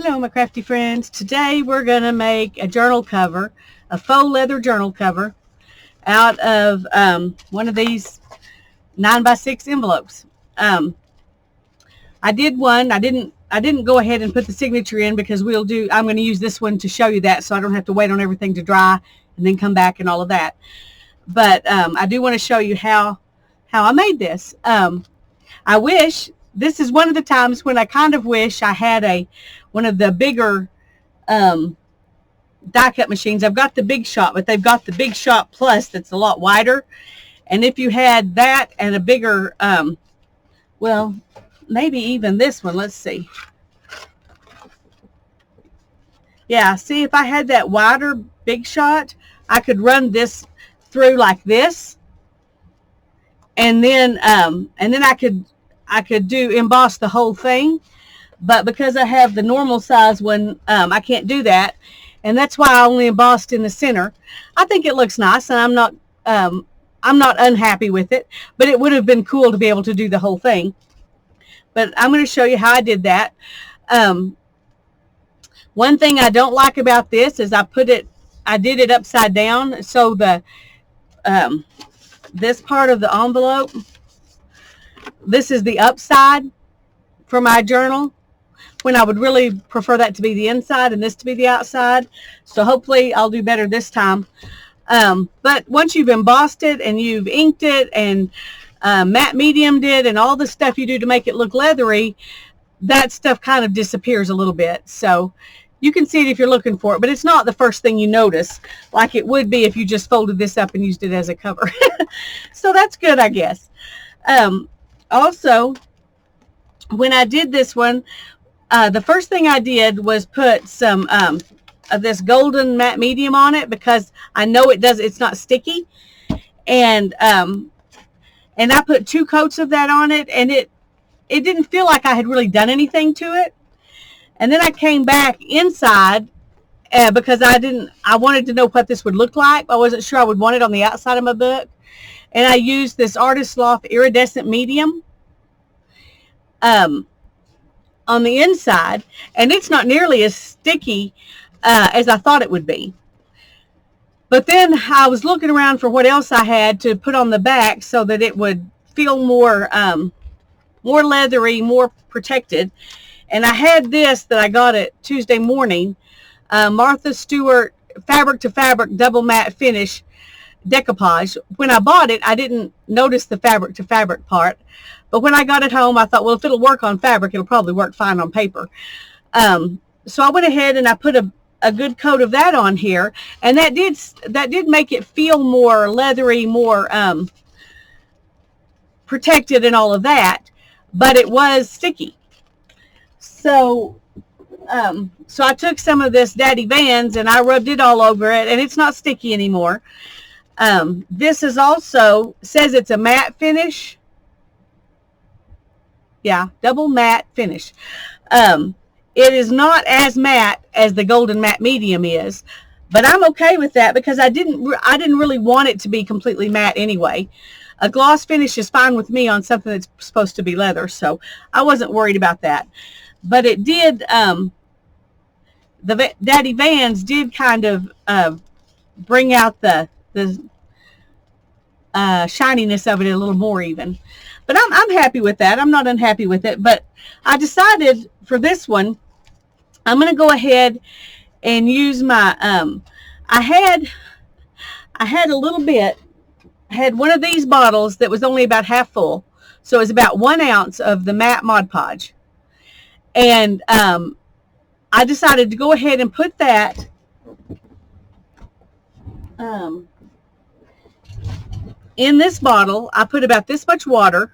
Hello, my crafty friends. Today we're going to make a journal cover, a faux leather journal cover, out of one of these 9x6 envelopes. I did one. I didn't go ahead and put the signature in because I'm going to use this one to show you that, so I don't have to wait on everything to dry and then come back and all of that. But I do want to show you how I made this. I wish this is one of the times when I kind of wish I had one of the bigger die cut machines. I've got the Big Shot, but they've got the Big Shot Plus that's a lot wider. And if you had that and a bigger, well, maybe even this one, let's see. Yeah, see, if I had that wider Big Shot, I could run this through like this, and then I could emboss the whole thing. But because I have the normal size one, I can't do that, and that's why I only embossed in the center. I think it looks nice, and I'm not unhappy with it, but it would have been cool to be able to do the whole thing. But I'm going to show you how I did that. One thing I don't like about this is I did it upside down, so this part of the envelope, this is the upside for my journal, when I would really prefer that to be the inside and this to be the outside. So hopefully I'll do better this time. But once you've embossed it and you've inked it and matte mediumed it and all the stuff you do to make it look leathery, that stuff kind of disappears a little bit. So you can see it if you're looking for it, but it's not the first thing you notice like it would be if you just folded this up and used it as a cover. So that's good, I guess. Also, when I did this one, the first thing I did was put some of this golden matte medium on it, because I know it's not sticky. And I put 2 coats of that on it, and it didn't feel like I had really done anything to it. And then I came back inside because I wanted to know what this would look like. I wasn't sure I would want it on the outside of my book. And I used this Artist Loft iridescent medium on the inside, and it's not nearly as sticky as I thought it would be. But then I was looking around for what else I had to put on the back so that it would feel more leathery, more protected. And I had this that I got at Tuesday Morning, Martha Stewart Fabric to Fabric Double Matte Finish Decoupage. When I bought it, I didn't notice the fabric to fabric part. But when I got it home, I thought, well, if it'll work on fabric, it'll probably work fine on paper. So I went ahead and I put a good coat of that on here, and that did make it feel more leathery, more protected and all of that, but it was sticky. So I took some of this Daddy Vans and I rubbed it all over it, and it's not sticky anymore. This is also says it's a matte finish. Yeah, double matte finish. It is not as matte as the golden matte medium is, but I'm okay with that because I didn't really want it to be completely matte anyway. A gloss finish is fine with me on something that's supposed to be leather, so I wasn't worried about that. But it did, the Daddy Vans did kind of bring out the shininess of it a little more even. But I'm happy with that. I'm not unhappy with it. But I decided for this one, I'm going to go ahead and use my, I had a little bit, I had one of these bottles that was only about half full. So it was about 1 ounce of the matte Mod Podge. And I decided to go ahead and put that in this bottle. I put about this much water,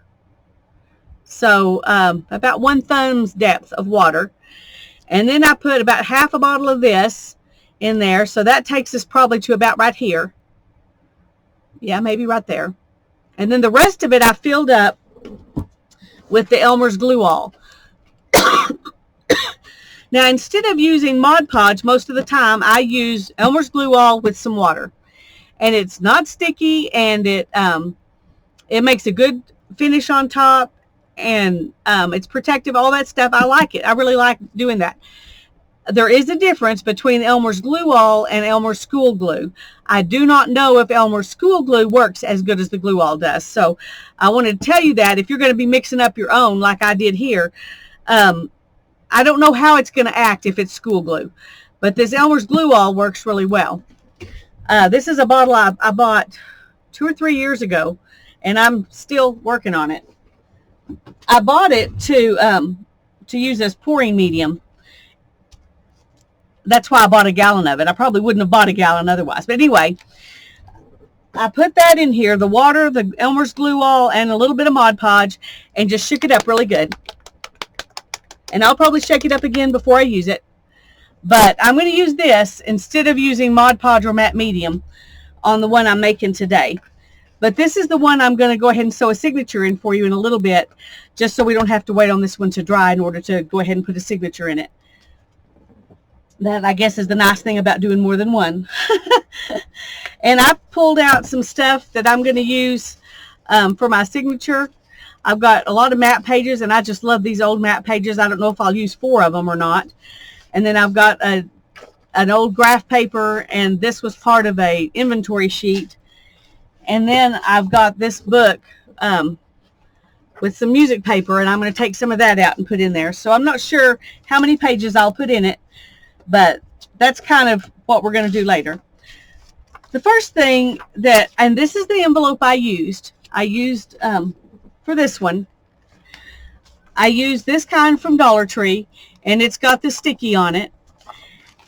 so about 1 thumb's depth of water, and then I put about half a bottle of this in there, so that takes us probably to about right here. Yeah, maybe right there. And then the rest of it I filled up with the Elmer's Glue All. Now, instead of using Mod Podge, most of the time I use Elmer's Glue All with some water, and it's not sticky, and it makes a good finish on top, and it's protective, all that stuff. I like it. I really like doing that. there is a difference between Elmer's Glue All and Elmer's School Glue. I do not know if Elmer's School Glue works as good as the Glue All does. So I wanted to tell you that if you're going to be mixing up your own like I did here, I don't know how it's going to act if it's school glue. But this Elmer's Glue All works really well. This is a bottle I bought 2 or 3 years ago, and I'm still working on it. I bought it to use as pouring medium. That's why I bought a gallon of it. I probably wouldn't have bought a gallon otherwise. But anyway, I put that in here, the water, the Elmer's Glue All, and a little bit of Mod Podge, and just shook it up really good. And I'll probably shake it up again before I use it. But I'm going to use this instead of using Mod Podge or Matte Medium on the one I'm making today. But this is the one I'm going to go ahead and sew a signature in for you in a little bit, just so we don't have to wait on this one to dry in order to go ahead and put a signature in it. That, I guess, is the nice thing about doing more than one. And I pulled out some stuff that I'm going to use for my signature. I've got a lot of map pages, and I just love these old map pages. I don't know if I'll use 4 of them or not. And then I've got an old graph paper, and this was part of a inventory sheet. And then I've got this book with some music paper, and I'm going to take some of that out and put in there. So I'm not sure how many pages I'll put in it, but that's kind of what we're going to do later. The first thing that, and this is the envelope I used for this one. I used this kind from Dollar Tree, and it's got the sticky on it.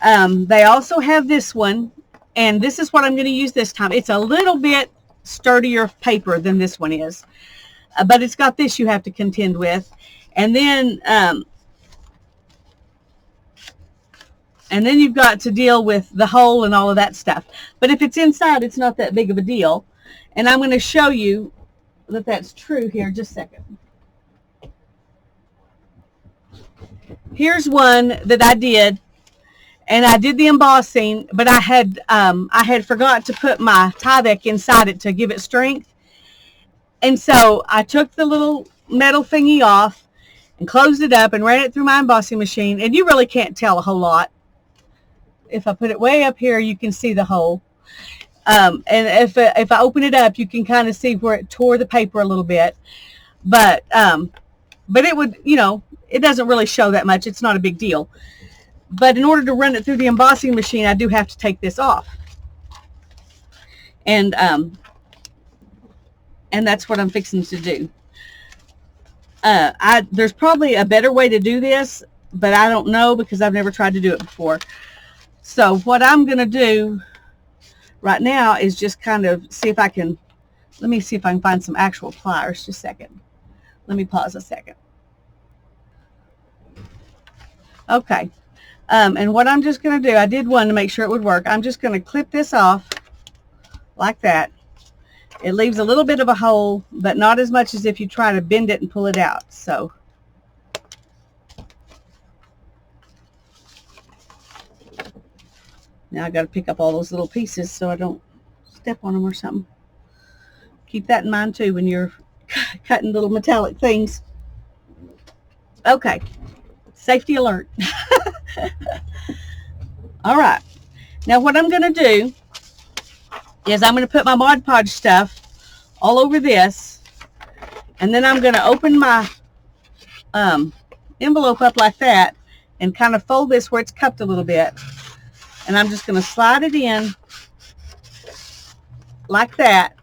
They also have this one, and this is what I'm going to use this time. It's a little bit sturdier paper than this one is, but it's got this you have to contend with. And then you've got to deal with the hole and all of that stuff. But if it's inside, it's not that big of a deal. And I'm going to show you that that's true here. Just a second. Here's one that I did. And I did the embossing, but I had forgot to put my Tyvek inside it to give it strength. And so I took the little metal thingy off and closed it up and ran it through my embossing machine. And you really can't tell a whole lot. If I put it way up here, you can see the hole. And if I open it up, you can kind of see where it tore the paper a little bit. But it would, it doesn't really show that much. It's not a big deal. But in order to run it through the embossing machine, I do have to take this off. And that's what I'm fixing to do. There's probably a better way to do this, but I don't know because I've never tried to do it before. So what I'm going to do right now is just kind of see if I can, let me see if I can find some actual pliers. Just a second. Let me pause a second. Okay. And what I'm just going to do, I did one to make sure it would work. I'm just going to clip this off like that. It leaves a little bit of a hole, but not as much as if you try to bend it and pull it out. So now I got to pick up all those little pieces so I don't step on them or something. Keep that in mind too when you're cutting little metallic things. Okay. Safety alert. All right. Now what I'm going to do is I'm going to put my Mod Podge stuff all over this, and then I'm going to open my envelope up like that and kind of fold this where it's cupped a little bit, and I'm just going to slide it in like that,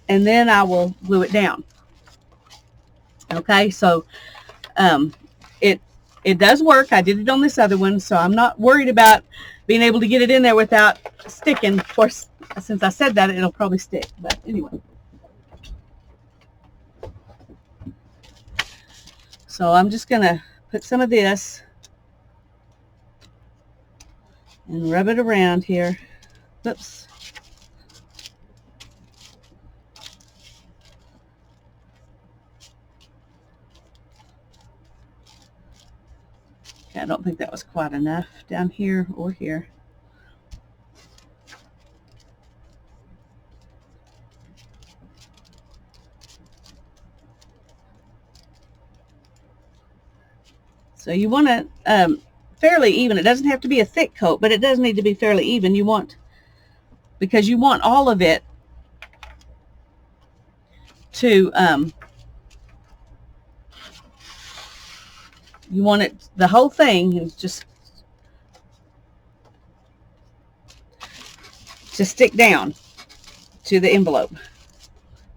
and then I will glue it down. Okay, so it does work. I did it on this other one, so I'm not worried about being able to get it in there without sticking. Of course, since I said that, it'll probably stick. But anyway. So I'm just going to put some of this and rub it around here. Oops. I don't think that was quite enough down here or here. So you want to fairly even. It doesn't have to be a thick coat, but it does need to be fairly even. Because you want all of it to, you want it, the whole thing, and just to stick down to the envelope.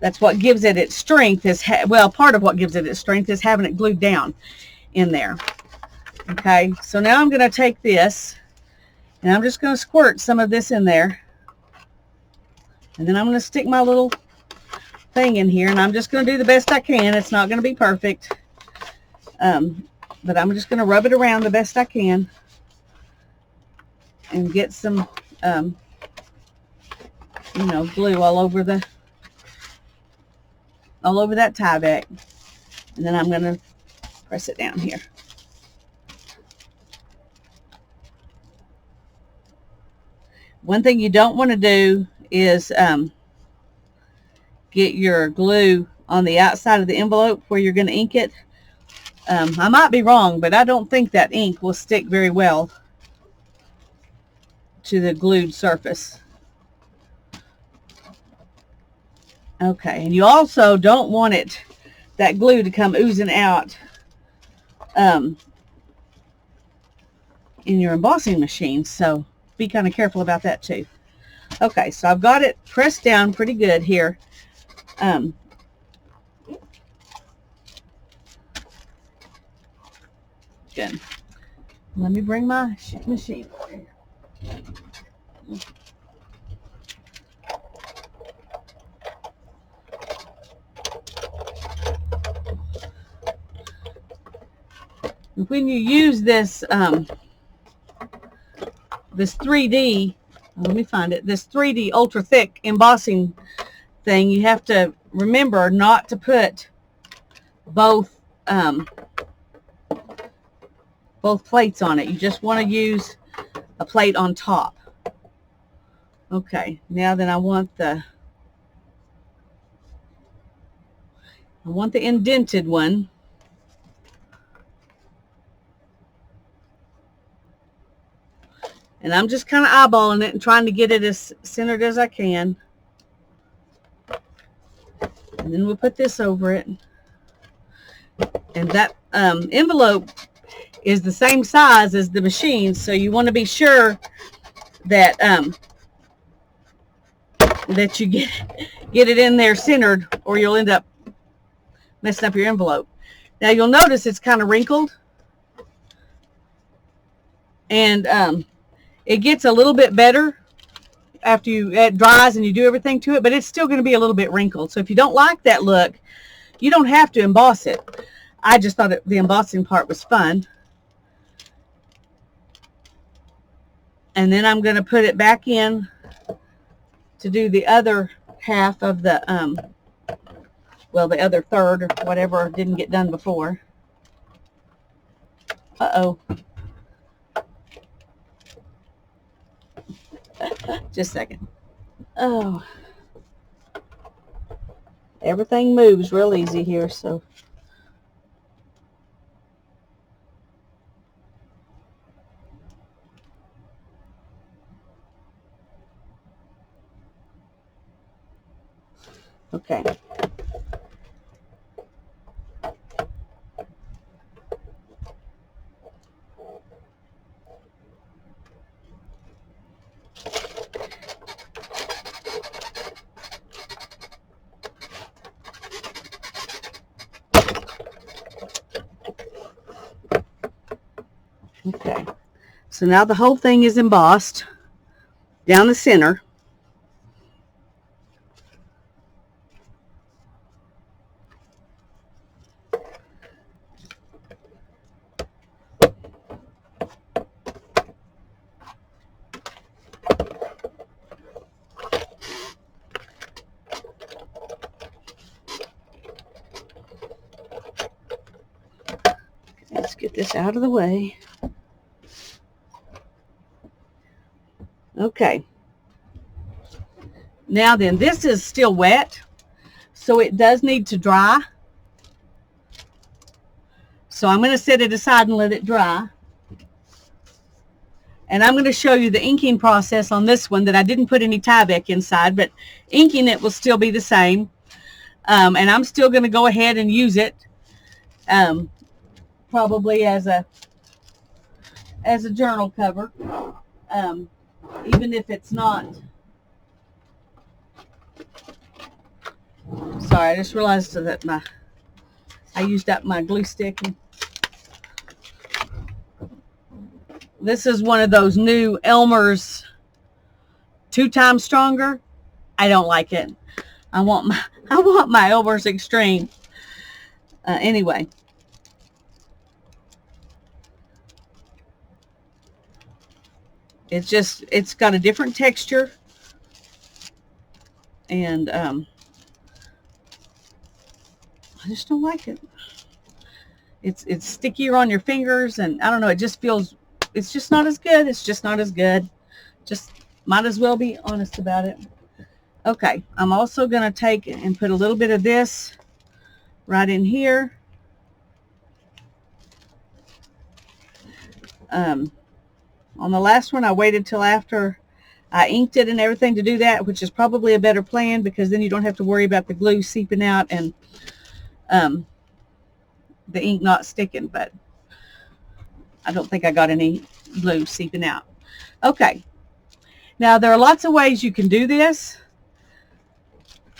That's what gives it its strength, well, part of what gives it its strength is having it glued down in there. Okay, so now I'm going to take this and I'm just going to squirt some of this in there. And then I'm going to stick my little thing in here, and I'm just going to do the best I can. It's not going to be perfect, but I'm just going to rub it around the best I can and get some, you know, glue all over that Tyvek. And then I'm going to press it down here. One thing you don't want to do is get your glue on the outside of the envelope where you're going to ink it. I might be wrong, but I don't think that ink will stick very well to the glued surface. Okay, and you also don't want that glue to come oozing out in your embossing machine, so be kind of careful about that too. Okay, so I've got it pressed down pretty good here. Good. Let me bring my machine over here. When you use this this 3D, let me find it, this 3D ultra thick embossing thing, you have to remember not to put both plates on it. You just want to use a plate on top. Okay, now then I want the indented one. And I'm just kind of eyeballing it and trying to get it as centered as I can. And then we'll put this over it. And that envelope is the same size as the machine, so you want to be sure that that you get it in there centered, or you'll end up messing up your envelope. Now you'll notice it's kind of wrinkled, and it gets a little bit better after it dries and you do everything to it, but it's still going to be a little bit wrinkled. So if you don't like that look, you don't have to emboss it. I just thought the embossing part was fun. And then I'm going to put it back in to do the other half of the, well, the other third or whatever didn't get done before. Uh-oh. Just a second. Oh. Everything moves real easy here, so. Okay. Okay, so now the whole thing is embossed down the center. Let's get this out of the way. Okay. Now then, this is still wet, so it does need to dry. So I'm going to set it aside and let it dry. And I'm going to show you the inking process on this one that I didn't put any Tyvek inside, but inking it will still be the same. And I'm still going to go ahead and use it probably as a journal cover, even if it's not. Sorry, I just realized that I used up my glue stick. This is one of those new Elmer's 2 times stronger. I don't like it. I want my Elmer's Extreme. Anyway. It's got a different texture. And I just don't like it. It's stickier on your fingers, and I don't know, it just feels, it's just not as good. It's just not as good. Just might as well be honest about it. Okay, I'm also going to take and put a little bit of this right in here. On the last one, I waited till after I inked it and everything to do that, which is probably a better plan, because then you don't have to worry about the glue seeping out and the ink not sticking. But I don't think I got any glue seeping out. Okay, now there are lots of ways you can do this,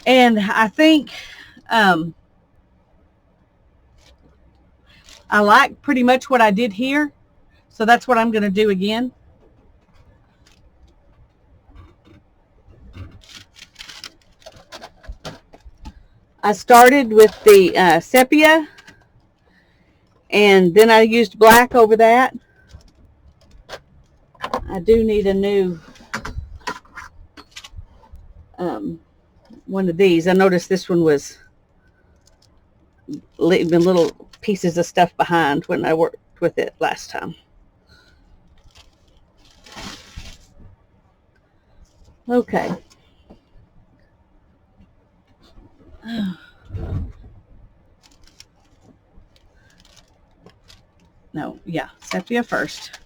and I think I like pretty much what I did here, so that's what I'm going to do again. I started with the sepia, and then I used black over that. I do need a new one of these. I noticed this one was leaving little pieces of stuff behind when I worked with it last time. Okay. No, yeah, sepia first.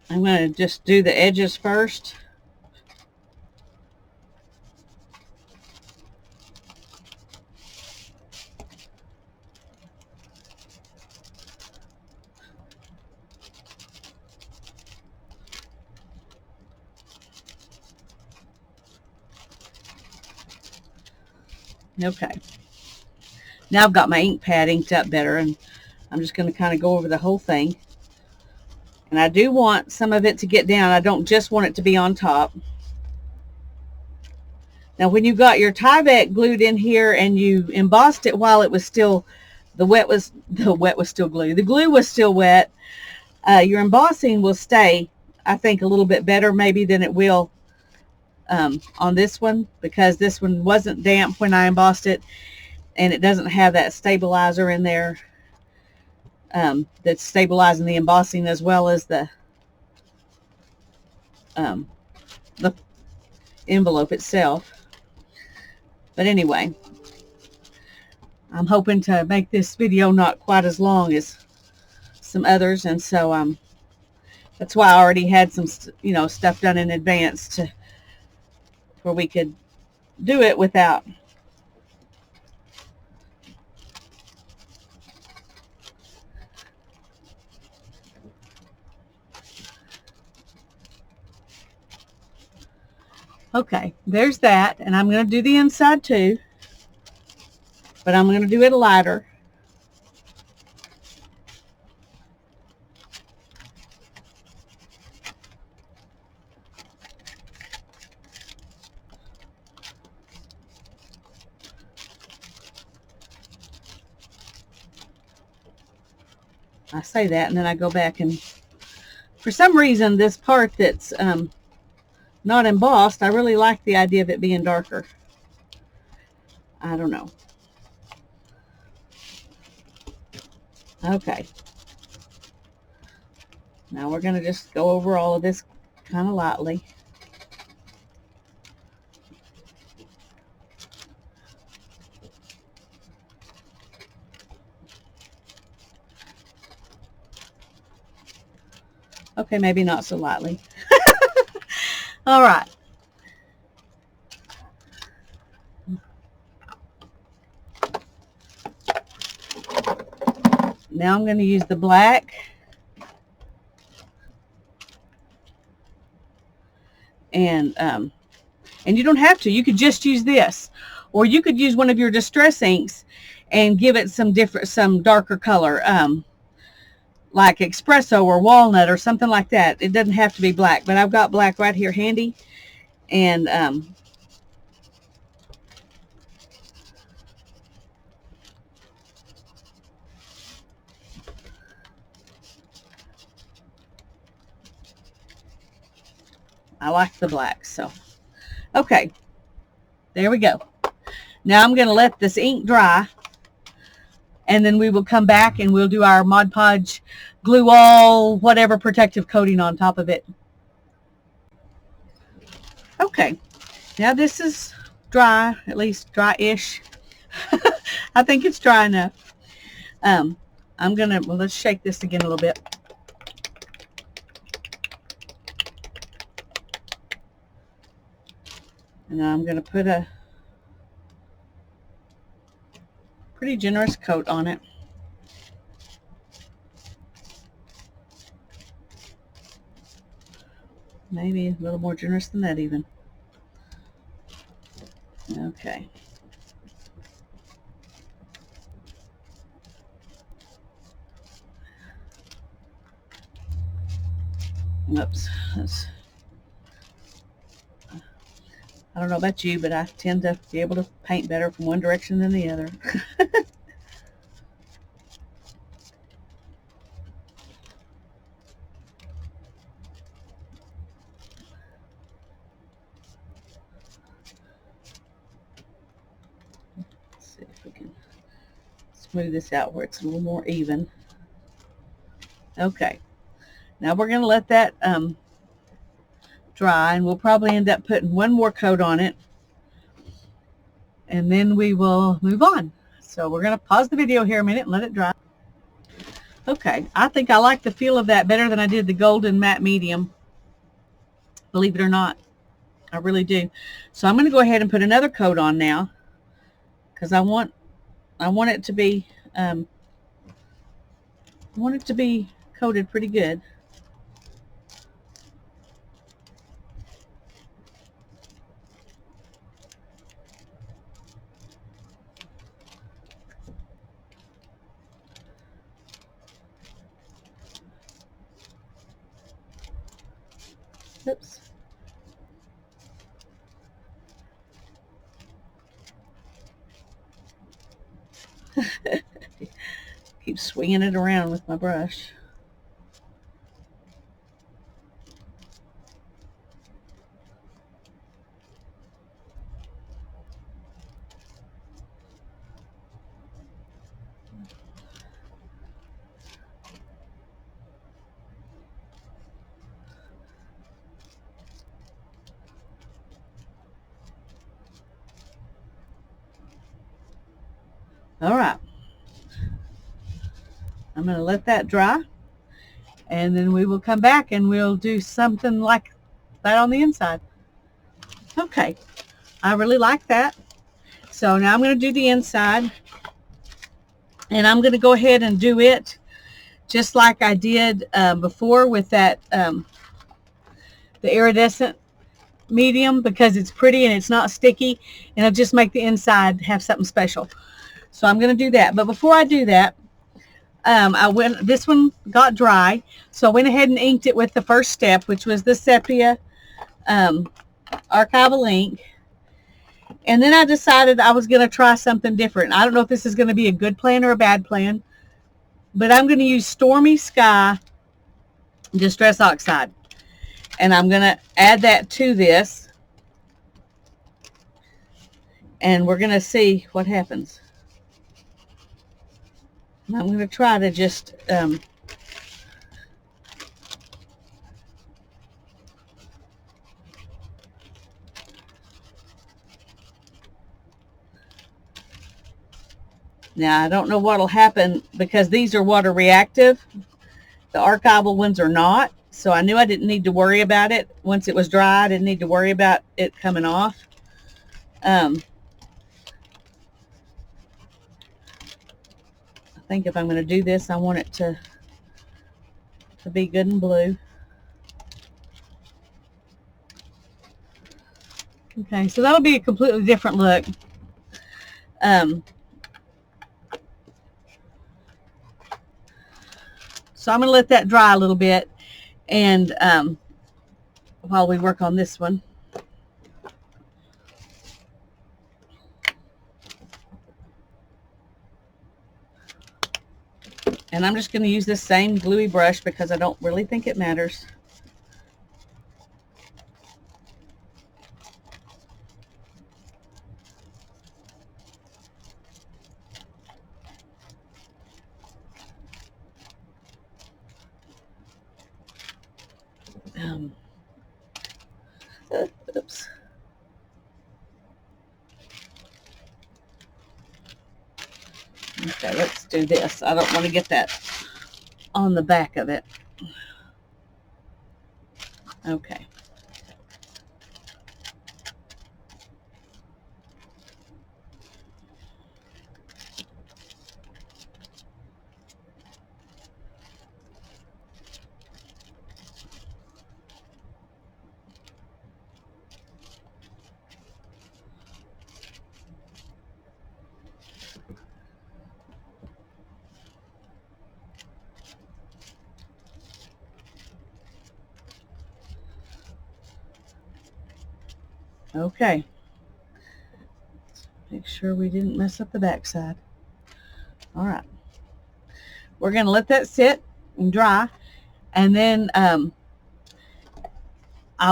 I'm going to just do the edges first. Okay. Now I've got my ink pad inked up better, and I'm just going to kind of go over the whole thing. And I do want some of it to get down. I don't just want it to be on top. Now, when you got your Tyvek glued in here and you embossed it while it was still, the wet was still glue. The glue was still wet. Your embossing will stay, I think, a little bit better maybe than it will on this one, because this one wasn't damp when I embossed it, and it doesn't have that stabilizer in there that's stabilizing the embossing as well as the envelope itself. But anyway, I'm hoping to make this video not quite as long as some others, and so that's why I already had some stuff done in advance to where we could do it without Okay, there's that, and I'm going to do the inside too, but I'm going to do it lighter. I say that, and then I go back, and for some reason this part that's not embossed. I really like the idea of it being darker. I don't know. Okay. Now we're going to just go over all of this kind of lightly. Okay, maybe not so lightly. All right. Now I'm going to use the black. And you don't have to. You could just use this. Or you could use one of your distress inks and give it some darker color. Like espresso or walnut or something like that. It doesn't have to be black, but I've got black right here handy. And I like the black, so okay, there we go. Now I'm going to let this ink dry, and then we will come back and we'll do our Mod Podge glue all whatever protective coating on top of it. Okay, now this is dry, at least dry-ish. I think it's dry enough. I'm gonna, well, let's shake this again a little bit. And I'm gonna put a pretty generous coat on it. Maybe a little more generous than that even. Okay. Oops. I don't know about you, but I tend to be able to paint better from one direction than the other. Let's see if we can smooth this out where it's a little more even. Okay. Now we're going to let that dry, and we'll probably end up putting one more coat on it, and then we will move on. So we're going to pause the video here a minute and let it dry. Okay, I think I like the feel of that better than I did the golden matte medium. Believe it or not, I really do. So I'm going to go ahead and put another coat on now, because I want it to be coated pretty good. Oops. Keep swinging it around with my brush. All right. I'm going to let that dry, and then we will come back and we'll do something like that on the inside. Okay, I really like that. So now I'm going to do the inside, and I'm going to go ahead and do it just like I did before with that the iridescent medium, because it's pretty and it's not sticky, and it'll just make the inside have something special. So I'm going to do that. But before I do that, this one got dry, so I went ahead and inked it with the first step, which was the sepia archival ink. And then I decided I was going to try something different. I don't know if this is going to be a good plan or a bad plan, but I'm going to use Stormy Sky Distress Oxide. And I'm going to add that to this. And we're going to see what happens. And I'm going to try to just now I don't know what will happen because these are water reactive. The archival ones are not. So I knew I didn't need to worry about it. Once it was dry, I didn't need to worry about it coming off. I think if I'm going to do this, I want it to be good and blue. Okay, so that'll be a completely different look. So I'm going to let that dry a little bit, and while we work on this one. And I'm just going to use this same gluey brush because I don't really think it matters. Oops. Okay, let's do this. I don't want to get that on the back of it. Okay. Okay. Make sure we didn't mess up the backside. All right. We're going to let that sit and dry, and then I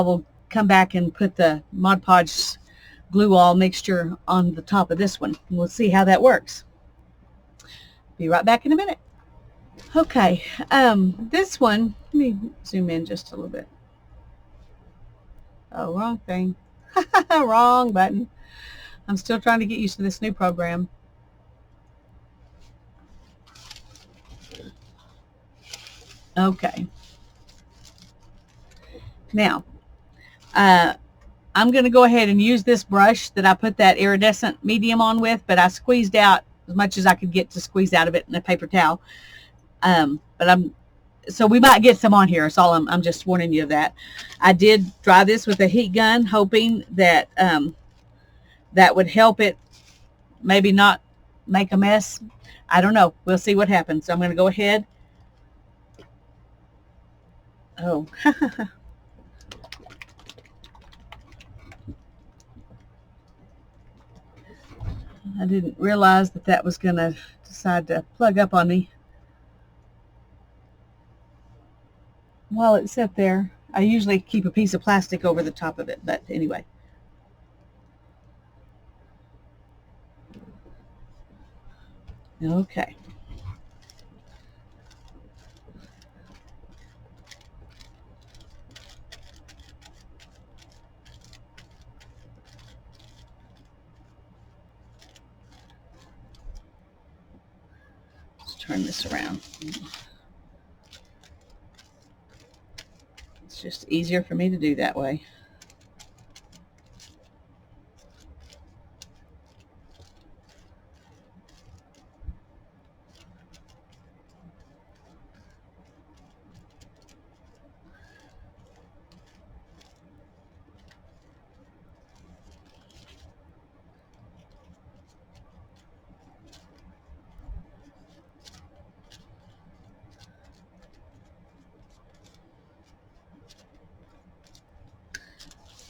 will come back and put the Mod Podge glue all mixture on the top of this one, and we'll see how that works. Be right back in a minute. Okay, this one, let me zoom in just a little bit. Oh, wrong thing. Wrong button. I'm still trying to get used to this new program. Okay. Now, I'm going to go ahead and use this brush that I put that iridescent medium on with, but I squeezed out as much as I could get to squeeze out of it in a paper towel. So we might get some on here. So I'm just warning you of that. I did dry this with a heat gun, hoping that that would help it maybe not make a mess. I don't know. We'll see what happens. So I'm going to go ahead. Oh. I didn't realize that that was going to decide to plug up on me while it sat there. I usually keep a piece of plastic over the top of it, but anyway. Okay. Let's turn this around. It's just easier for me to do that way.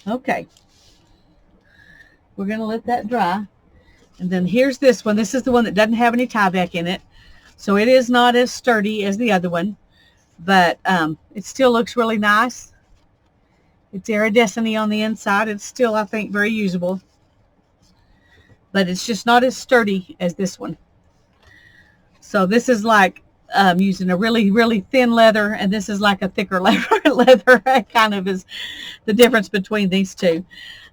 Okay, we're going to let that dry. And then here's this one. This is the one that doesn't have any Tyvek in it. So it is not as sturdy as the other one, but it still looks really nice. It's iridescent on the inside. It's still, I think, very usable. But it's just not as sturdy as this one. So this is like using a really, really thin leather, and this is like a thicker leather. Kind of is the difference between these two.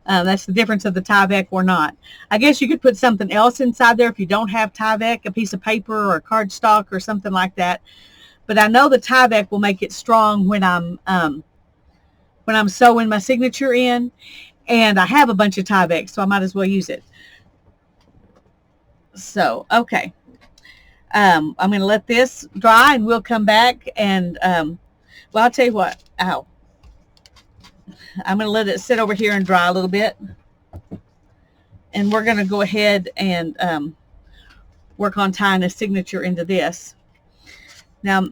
That's the difference of the Tyvek or not. I guess you could put something else inside there if you don't have Tyvek, a piece of paper or cardstock or something like that. But I know the Tyvek will make it strong when I'm sewing my signature in, and I have a bunch of Tyvek, so I might as well use it. So, okay. I'm going to let this dry, and we'll come back and, well, I'll tell you what. Ow. I'm going to let it sit over here and dry a little bit. And we're going to go ahead and work on tying a signature into this. Now,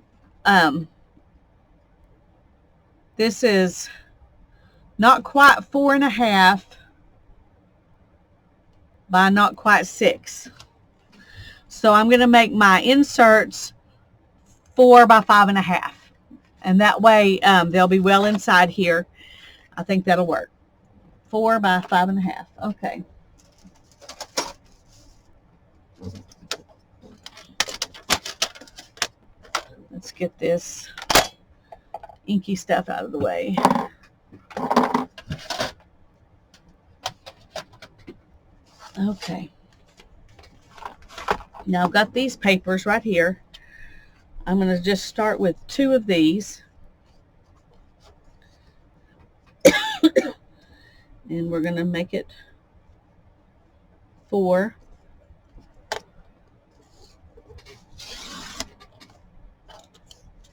this is not quite 4.5 by not quite 6. So I'm going to make my inserts 4 by 5.5. And that way they'll be well inside here. I think that'll work. 4 by 5.5. Okay. Let's get this inky stuff out of the way. Okay. Now I've got these papers right here. I'm going to just start with 2 of these. And we're going to make it 4.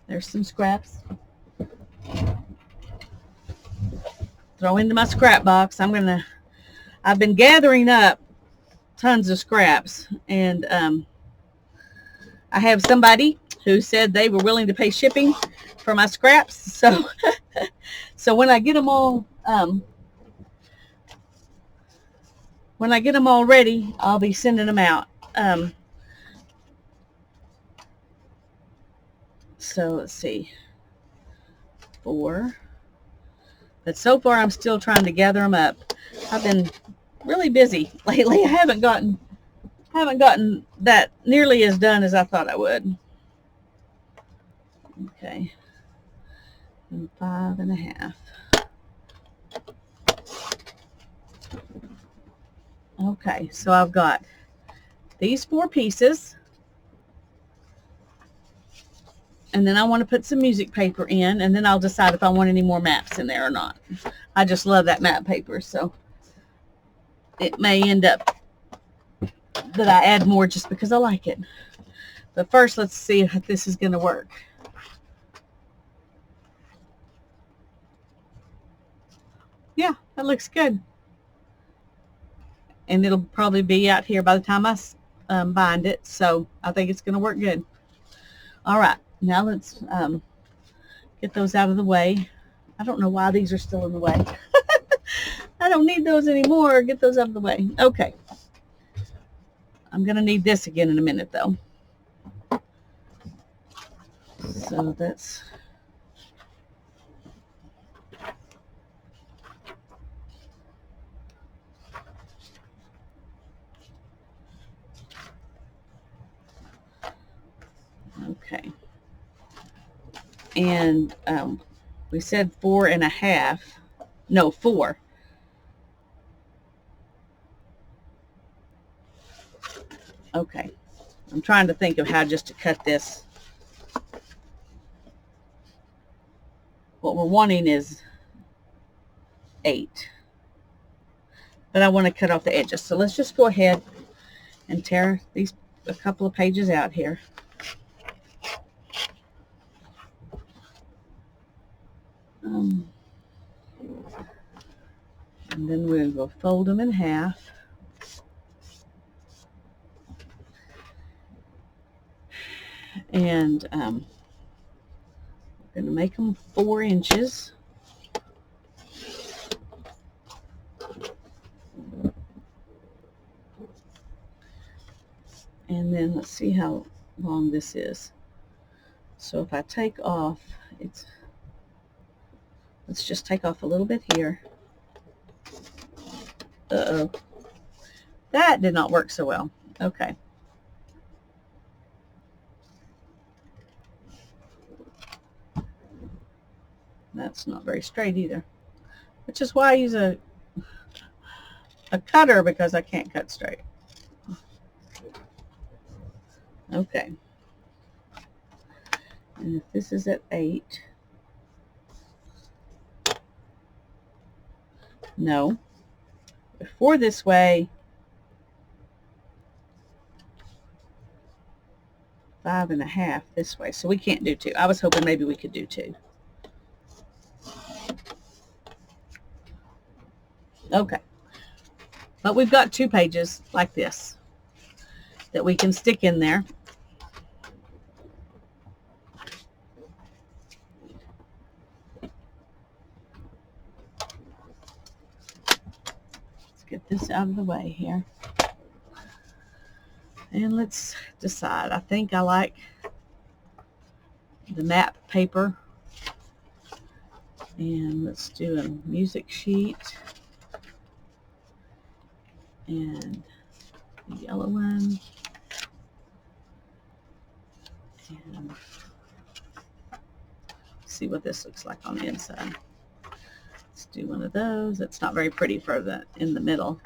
There's some scraps. Throw into my scrap box. I've been gathering up tons of scraps, and I have somebody who said they were willing to pay shipping for my scraps. So, so when I get them all, ready, I'll be sending them out. So let's see, 4. But so far, I'm still trying to gather them up. I've been really busy lately. I haven't gotten that nearly as done as I thought I would. Okay, and 5.5. Okay, so I've got these 4 pieces, and then I want to put some music paper in, and then I'll decide if I want any more maps in there or not. I just love that map paper, so it may end up that I add more just because I like it. But first, let's see if this is going to work. Yeah, that looks good. And it'll probably be out here by the time I bind it, so I think it's going to work good. All right, now let's get those out of the way. I don't know why these are still in the way. I don't need those anymore. Get those out of the way. Okay. I'm going to need this again in a minute, though. So that's... Okay. And we said 4.5. No, 4. Okay. I'm trying to think of how just to cut this. What we're wanting is 8. But I want to cut off the edges. So let's just go ahead and tear these a couple of pages out here. And then we're going to fold them in half. And we're going to make them 4 inches. And then let's see how long this is. So if I take off, it's Let's just take off a little bit here. Uh-oh. That did not work so well. Okay. That's not very straight either, which is why I use a cutter, because I can't cut straight. Okay. And if this is at 8, no, before this way, 5.5 this way, so we can't do 2. I was hoping maybe we could do 2. Okay, but we've got 2 pages like this that we can stick in there. Let's get this out of the way here. And let's decide. I think I like the map paper. And let's do a music sheet. And the yellow one. And see what this looks like on the inside. Let's do one of those. It's not very pretty for the in the middle.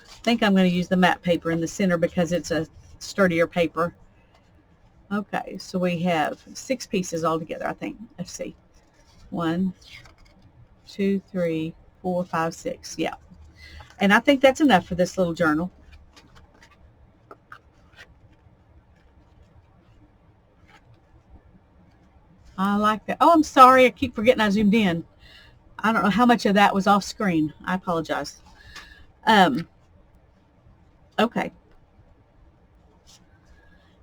I think I'm going to use the matte paper in the center because it's a sturdier paper. Okay, so we have 6 pieces all together, I think. Let's see. 1, 2, 3, 4, 5, 6. Yeah. And I think that's enough for this little journal. I like that. Oh, I'm sorry. I keep forgetting I zoomed in. I don't know how much of that was off screen. I apologize. Okay.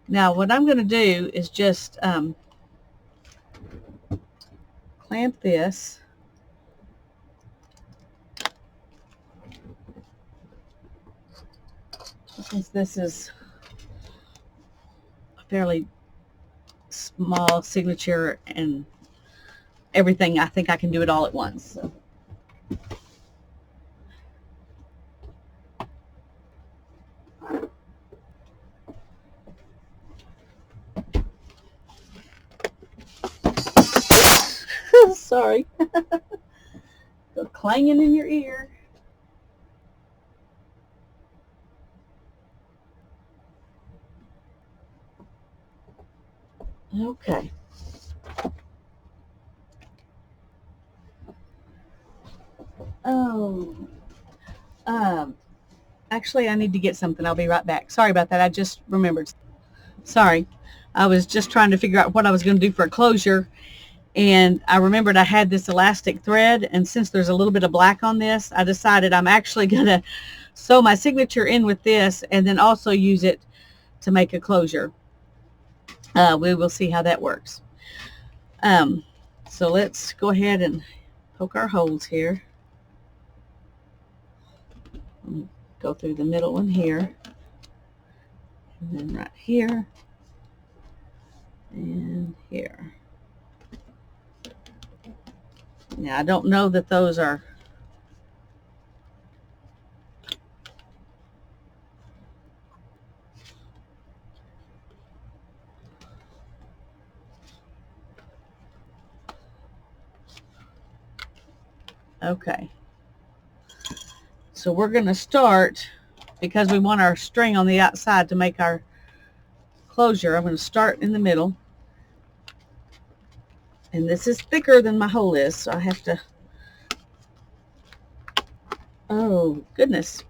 Now what I'm going to do is just clamp this. Since this is a fairly small signature and everything, I think I can do it all at once. So. Sorry. Go clanging in your ear. Okay. Oh. Actually, I need to get something. I'll be right back. Sorry about that. I just remembered. Sorry. I was just trying to figure out what I was going to do for a closure. And I remembered I had this elastic thread, and since there's a little bit of black on this, I decided I'm actually going to sew my signature in with this and then also use it to make a closure. We will see how that works. So let's go ahead and poke our holes here. Go through the middle one here, and then right here, and here. Now, I don't know that those are okay. So we're going to start, because we want our string on the outside to make our closure. I'm going to start in the middle. And this is thicker than my hole is, so I have to, oh goodness,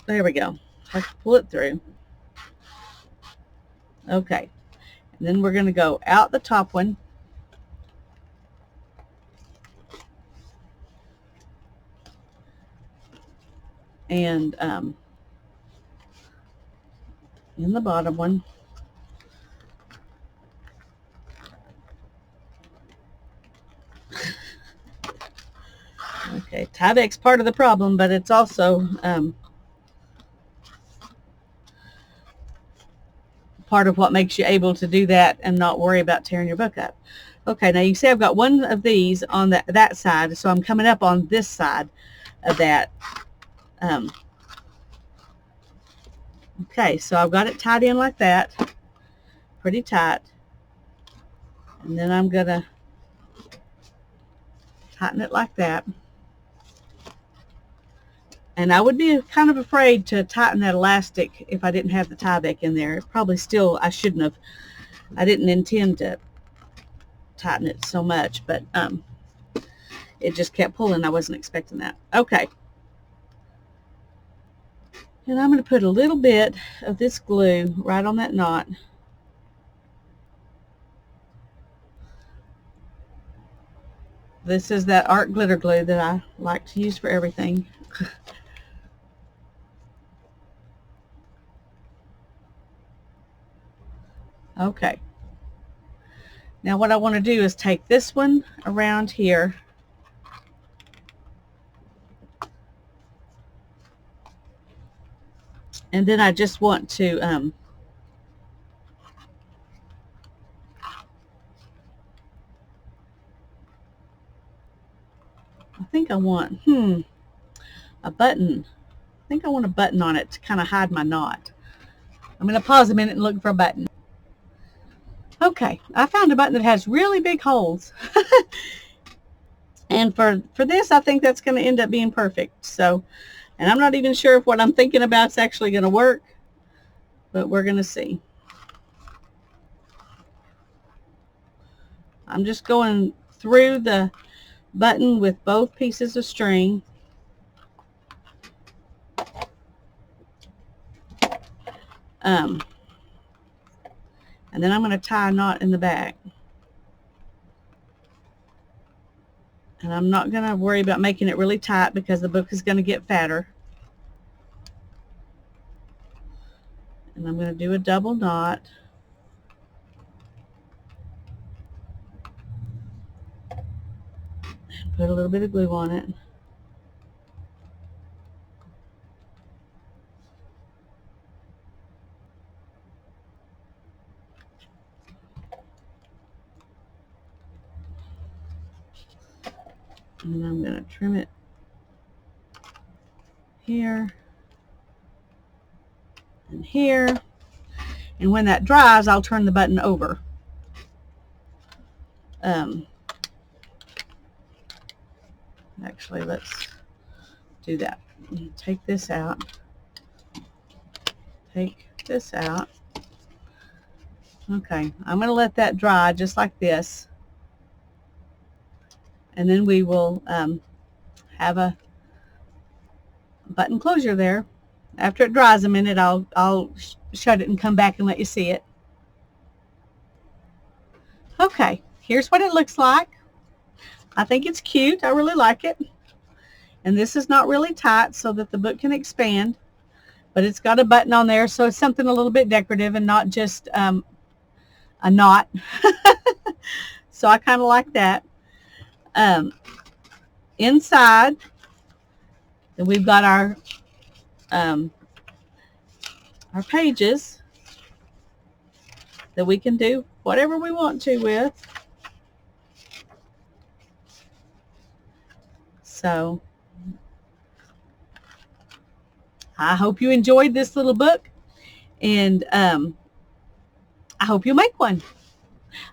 there we go. I have to pull it through. Okay, and then we're going to go out the top one. And in the bottom one. Okay, Tyvek's part of the problem, but it's also part of what makes you able to do that and not worry about tearing your book up. Okay, now you see I've got one of these on that side, so I'm coming up on this side of that. Okay, so I've got it tied in like that, pretty tight. And then I'm going to tighten it like that. And I would be kind of afraid to tighten that elastic if I didn't have the tie back in there. Probably still, I shouldn't have. I didn't intend to tighten it so much, but it just kept pulling. I wasn't expecting that. Okay. And I'm going to put a little bit of this glue right on that knot. This is that art glitter glue that I like to use for everything. Okay. Now what I want to do is take this one around here. And then I just want to I think I want a button. I think I want a button on it to kind of hide my knot. I'm going to pause a minute and look for a button. Okay, I found a button that has really big holes. And for this, I think that's going to end up being perfect. So, and I'm not even sure if what I'm thinking about is actually going to work, but we're going to see. I'm just going through the button with both pieces of string. And then I'm going to tie a knot in the back. And I'm not going to worry about making it really tight because the book is going to get fatter. And I'm going to do a double knot. And put a little bit of glue on it. And then I'm going to trim it here and here. And when that dries, I'll turn the button over. Actually, let's do that. Take this out. Take this out. Okay, I'm going to let that dry just like this. And then we will have a button closure there. After it dries a minute, I'll shut it and come back and let you see it. Okay, here's what it looks like. I think it's cute. I really like it. And this is not really tight so that the book can expand, but it's got a button on there, so it's something a little bit decorative and not just a knot. So I kind of like that. Inside, we've got our pages that we can do whatever we want to with. So I hope you enjoyed this little book, and I hope you make one.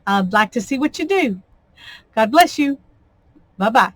I'd like to see what you do. God bless you. Bye-bye.